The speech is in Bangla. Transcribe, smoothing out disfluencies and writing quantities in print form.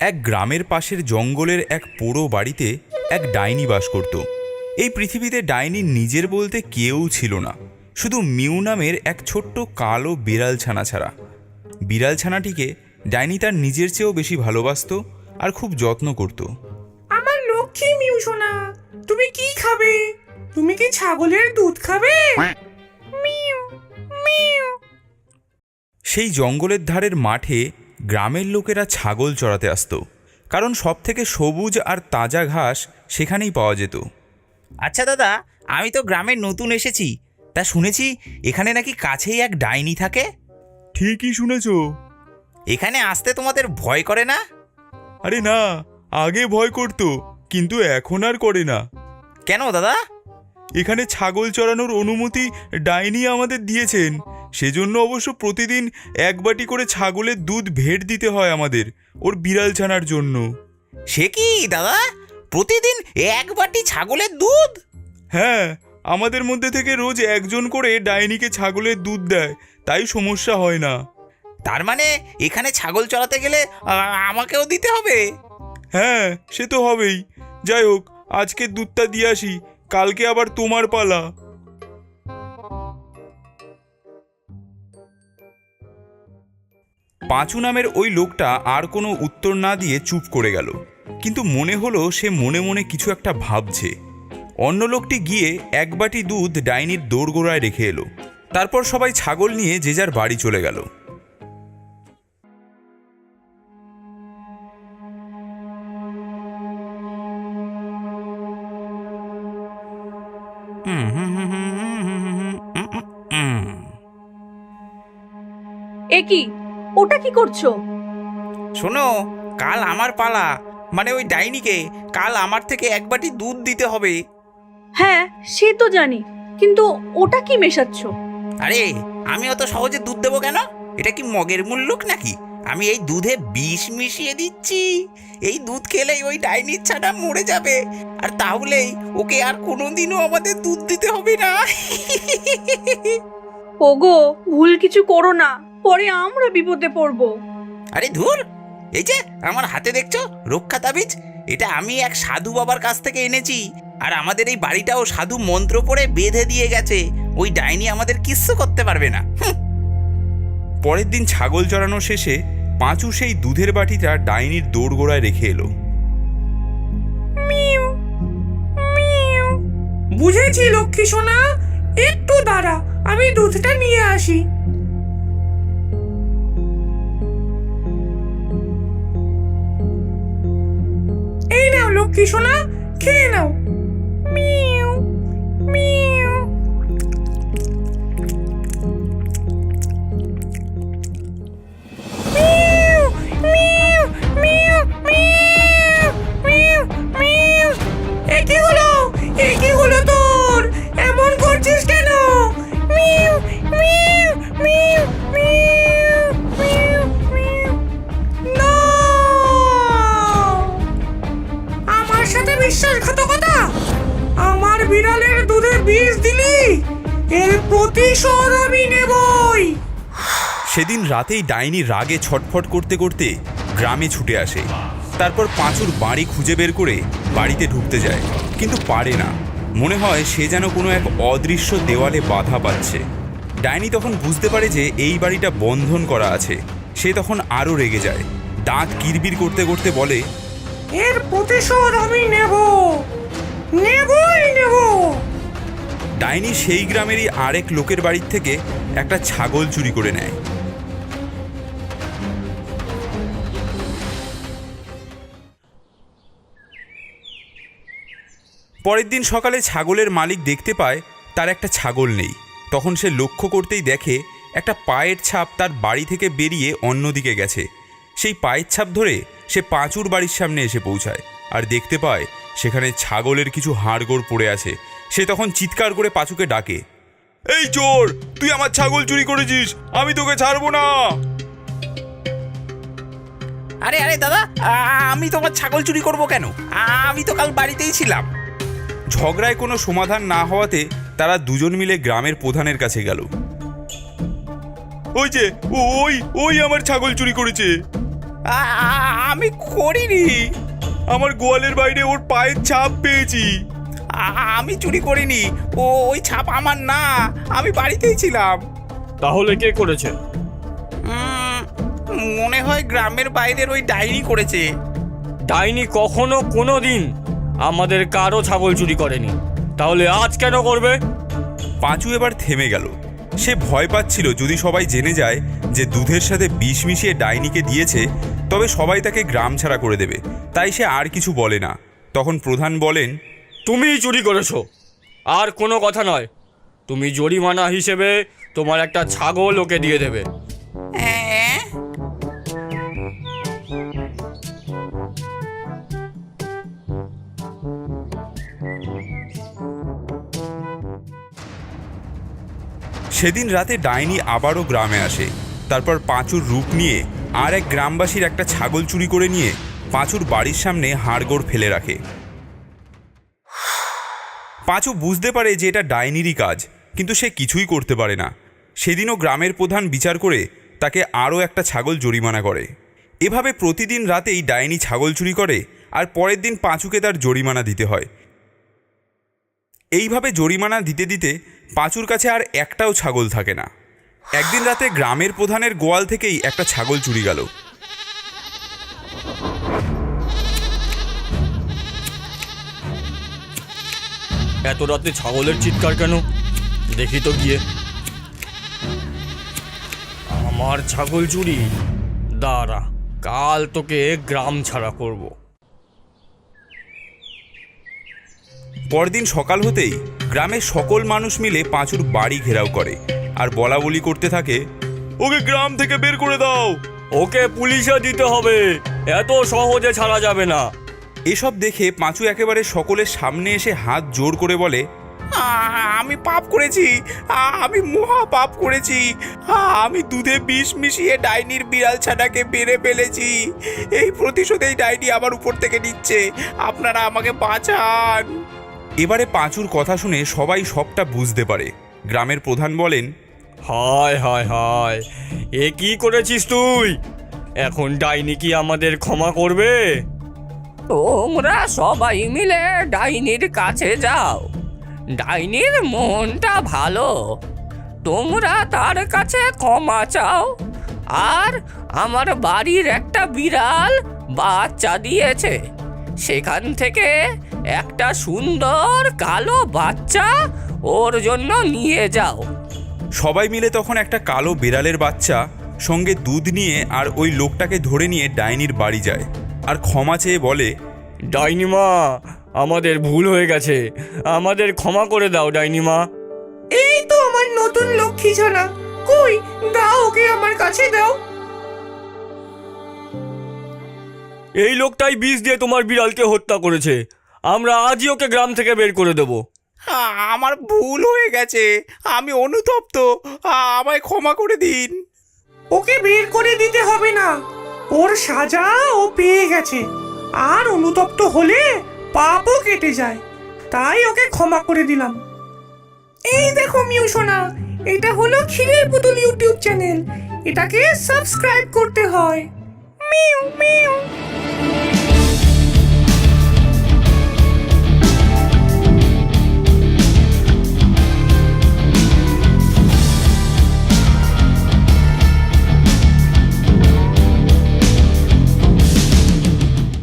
এক গ্রামের পাশের জঙ্গলের এক পোড়ো বাড়িতে এক ডাইনি বাস করত। এই পৃথিবীতে ডাইনির নিজের বলতে কেউ ছিল না, শুধু মিউ নামের এক ছোট্ট কালো বিড়াল ছানা ছাড়া। বিড়াল ছানাটিকে ডাইনি তার নিজের চেয়েও বেশি ভালোবাসত আর খুব যত্ন করত। আমার লক্ষ্মী মিউ সোনা, তুমি কি খাবে? তুমি কি ছাগলের দুধ খাবে? Mu mu. সেই জঙ্গলের ধারের মাঠে গ্রামের লোকেরা ছাগল চড়াতে আসতো, কারণ সব থেকে সবুজ আর তাজা ঘাস সেখানেই পাওয়া যেত। আচ্ছা দাদা, আমি তো গ্রামে নতুন এসেছি, তা শুনেছি এখানে নাকি কাছেই এক ডাইনি থাকে। ঠিকই শুনেছ। এখানে আসতে তোমাদের ভয় করে না? আরে না, আগে ভয় করত, কিন্তু এখন আর করে না। কেন দাদা? এখানে ছাগল চড়ানোর অনুমতি ডাইনি আমাদের দিয়েছেন, সেজন্য অবশ্য প্রতিদিন এক বাটি করে ছাগলের দুধ ভেট দিতে হয় আমাদের, ওর বিড়াল ছানার জন্য। সে কি দাদা, প্রতিদিন এক বাটি ছাগলের দুধ? হ্যাঁ, আমাদের মধ্যে থেকে রোজ একজন করে ডাইনিকে ছাগলের দুধ দেয়, তাই সমস্যা হয় না। তার মানে এখানে ছাগল চড়াতে গেলে আমাকেও দিতে হবে? হ্যাঁ, সে তো হবেই। যাই হোক, আজকের দুধটা দিয়ে আসি, কালকে আবার তোমার পালা। পাঁচু নামের ওই লোকটা আর কোনো উত্তর না দিয়ে চুপ করে গেল, কিন্তু মনে হলো সে মনে মনে কিছু একটা ভাবছে। অন্য লোকটি গিয়ে এক বাটি দুধ ডাইনির দোরগোড়ায় রেখে এলো। তারপর সবাই ছাগল নিয়ে যে যার বাড়ি চলে গেল। এ কি, ওটা কি করছো? শোনো, কাল আমার পালা, মানে ওই ডাইনিকে কাল আমার থেকে এক বাটি দুধ দিতে হবে। হ্যাঁ, সে তো জানি, কিন্তু ওটা কি মেশাচ্ছ? আরে আমি অত সহজে দুধ দেবো কেন? এটা কি মগের মুল্লুক নাকি? আমি এই দুধে বিষ মিশিয়ে দিচ্ছি। এই দুধ খেলেই ওই ডাইনির ছানা মরে যাবে, আর তাহলেই ওকে আর কোনোদিনও আমাদের দুধ দিতে হবে না। ওগো, ভুল কিছু করো না, পরে আমরা বিপদে পড়বো। আরে ধুর, এই যে আমার হাতে দেখছো রক্ষা তাবিজ, এটা আমি এক সাধু বাবার কাছ থেকে এনেছি, আর আমাদের এই বাড়িটাও সাধু মন্ত্র পড়ে বেঁধে দিয়ে গেছে। ওই ডাইনি আমাদের কিচ্ছু করতে পারবে না। পরের দিন ছাগল চড়ানো শেষে পাঁচু সেই দুধের বাটিটা ডাইনির দোরগোড়ায় রেখে এলো। Mu mu. বুঝেছি লক্ষ্মী সোনা, একটু দাঁড়া, আমি দুধটা নিয়ে আসি। এই নাও লক্ষ্মী সোনা, খেয়ে নাও। মিউ মিউ। মিউ মিউ মিউ মিউ মিউ মিউ। এ কি হলো? এ কি হলো তোর? এমন করছিস কেন? মিউ মিউ মিউ মিউ মিউ মিউ। না, আমার সাথে বিশ্বাসঘাতকতা? আমার বিড়ালের দুধে বিষ দিলি, এর প্রতিশোধ আমি নেবই। সেদিন রাতেই ডাইনি রাগে ছটফট করতে করতে গ্রামে ছুটে আসে। তারপর পাঁচুর বাড়ি খুঁজে বের করে বাড়িতে ঢুকতে যায়, কিন্তু পারে না। মনে হয় সে যেন কোনো এক অদৃশ্য দেওয়ালে বাধা পাচ্ছে। ডাইনি তখন বুঝতে পারে যে এই বাড়িটা বন্ধন করা আছে। সে তখন আরও রেগে যায়, দাঁত কিরবির করতে করতে বলে, এর প্রতিশোধ আমি নেবই নেব। ডাইনি সেই গ্রামেরই আরেক লোকের বাড়ির থেকে একটা ছাগল চুরি করে নেয়। পরের দিন সকালে ছাগলের মালিক দেখতে পায় তার একটা ছাগল নেই। তখন সে লক্ষ্য করতেই দেখে একটা পায়ের ছাপ তার বাড়ি থেকে বেরিয়ে অন্যদিকে গেছে। সেই পায়ের ছাপ ধরে সে পাঁচুর বাড়ির সামনে এসে পৌঁছায় আর দেখতে পায় সেখানে ছাগলের কিছু হাড়গোড় পড়ে আছে। সে তখন চিৎকার করে পাঁচুকে ডাকে, এই চোর, তুই আমার ছাগল চুরি করেছিস, আমি তোকে ছাড়বো না। আরে আরে দাদা, আমি তোমার ছাগল চুরি করব কেন? আমি তো কাল বাড়িতেই ছিলাম। ঝগড়ায় কোনো সমাধান না হওয়াতে তারা দুজন মিলে গ্রামের প্রধানের কাছে গেল। ওই যে ওই ওই আমার ছাগল চুরি করেছে। আমি করিনি। আমার গোয়ালের বাইরে ওর পায়ের ছাপ পেয়েছি। আমি চুরি করিনি, ওই ছাপ আমার না, আমি বাড়িতেই ছিলাম। তাহলে কে করেছে? মনে হয় গ্রামের বাইরের ওই ডাইনি করেছে। ডাইনি কখনো কোনো দিন আমাদের কারো ছাগল চুরি করেনি, তাহলে আজ কেন করবে? পাঁচু এবার থেমে গেল। সে ভয় পাচ্ছিল যদি সবাই জেনে যায় যে দুধের সাথে বিষ মিশিয়ে ডাইনিকে দিয়েছে, তবে সবাই তাকে গ্রাম ছাড়া করে দেবে। তাই সে আর কিছু বলে না। তখন প্রধান বলেন, তুমিই চুরি করেছো, আর কোনো কথা নয়। তুমি জরিমানা হিসেবে তোমার একটা ছাগল ওকে দিয়ে দেবে। হ্যাঁ? সেদিন রাতে ডাইনি আবারও গ্রামে আসে। তারপর পাঁচুর রূপ নিয়ে আর এক গ্রামবাসীর একটা ছাগল চুরি করে নিয়ে পাঁচুর বাড়ির সামনে হাড়গোড় ফেলে রাখে। পাঁচু বুঝতে পারে যে এটা ডাইনিরই কাজ, কিন্তু সে কিছুই করতে পারে না। সেদিনও গ্রামের প্রধান বিচার করে তাকে আরও একটা ছাগল জরিমানা করে। এভাবে প্রতিদিন রাতেই ডাইনি ছাগল চুরি করে, আর পরের দিন পাঁচুকে তার জরিমানা দিতে হয়। এইভাবে জরিমানা দিতে দিতে পাঁচুর কাছে আর একটাও ছাগল থাকে না। একদিন রাতে গ্রামের প্রধানের গোয়াল থেকেই একটা ছাগল চুরি গেল। এত রাতে ছাগলের চিৎকার কেন? দেখি তো গিয়ে। আমার ছাগল চুরি? দাঁড়া, কাল তোকে গ্রাম ছাড়া করব। পরদিন সকাল হতেই গ্রামের সকল মানুষ মিলে পাঁচুর বাড়ি ঘেরাও করে আর বলা বলি করতে থাকে, ওকে গ্রাম থেকে বের করে দাও। ওকে পুলিশে দিতে হবে, এত সহজে ছাড়া যাবে না। এসব দেখে পাঁচু একেবারে সকলের সামনে এসে হাত জোর করে বলে, আমি পাপ করেছি, আমি মহা পাপ করেছি। আমি দুধে বিষ মিশিয়ে ডাইনির বিড়াল ছানাকে মেরে ফেলেছি। এই প্রতিশোধেই ডাইনি আমার উপর থেকে নিচ্ছে। আপনারা আমাকে বাঁচান। এবারে পাঁচুর কথা শুনে সবাই সবটা বুঝতে পারে। গ্রামের প্রধান বলেন, হায় হায় হায়, এ কি করেছিস তুই? এখন ডাইনি কি আমাদের ক্ষমা করবে? তোমরা সবাই মিলে ডাইনির কাছে যাও। ডাইনির মনটা ভালো, তোমরা তার কাছে ক্ষমা চাও। আর আমার বাড়ির একটা বিড়াল বাচ্চা দিয়েছে, সেখান থেকে একটা সুন্দর কালো বাচ্চা ওর জন্য নিয়ে যাও। সবাই মিলে তখন একটা কালো বিড়ালের বাচ্চা সঙ্গে দুধ নিয়ে আর ওই লোকটাকে ধরে নিয়ে ডাইনির বাড়ি যায় আর ক্ষমা চেয়ে বলে, ডাইনিমা, আমাদের ভুল হয়ে গেছে, আমাদের ক্ষমা করে দাও ডাইনিমা। এই তো আমার নতুন লক্ষ্মী ছানা, কই দাও ওকে আমার কাছে দাও। এই লোকটাই বিষ দিয়ে তোমার বিড়ালকে হত্যা করেছে। আমরা আজই ওকে গ্রাম থেকে বের করে দেব। আমার ভুল হয়ে গেছে, আমি অনুতপ্ত। আমায় ক্ষমা করে দিন। ওকে বের করে দিতে হবে না, ওর সাজা ও পেয়ে গেছে। আর অনুতপ্ত হলে পাপও কেটে যায়, তাই ওকে ক্ষমা করে দিলাম। এই দেখো মিউ সোনা, এটা হলো ক্ষীরের পুতুল ইউটিউব চ্যানেল। এটাকে সাবস্ক্রাইব করতে হয়। Mu mu.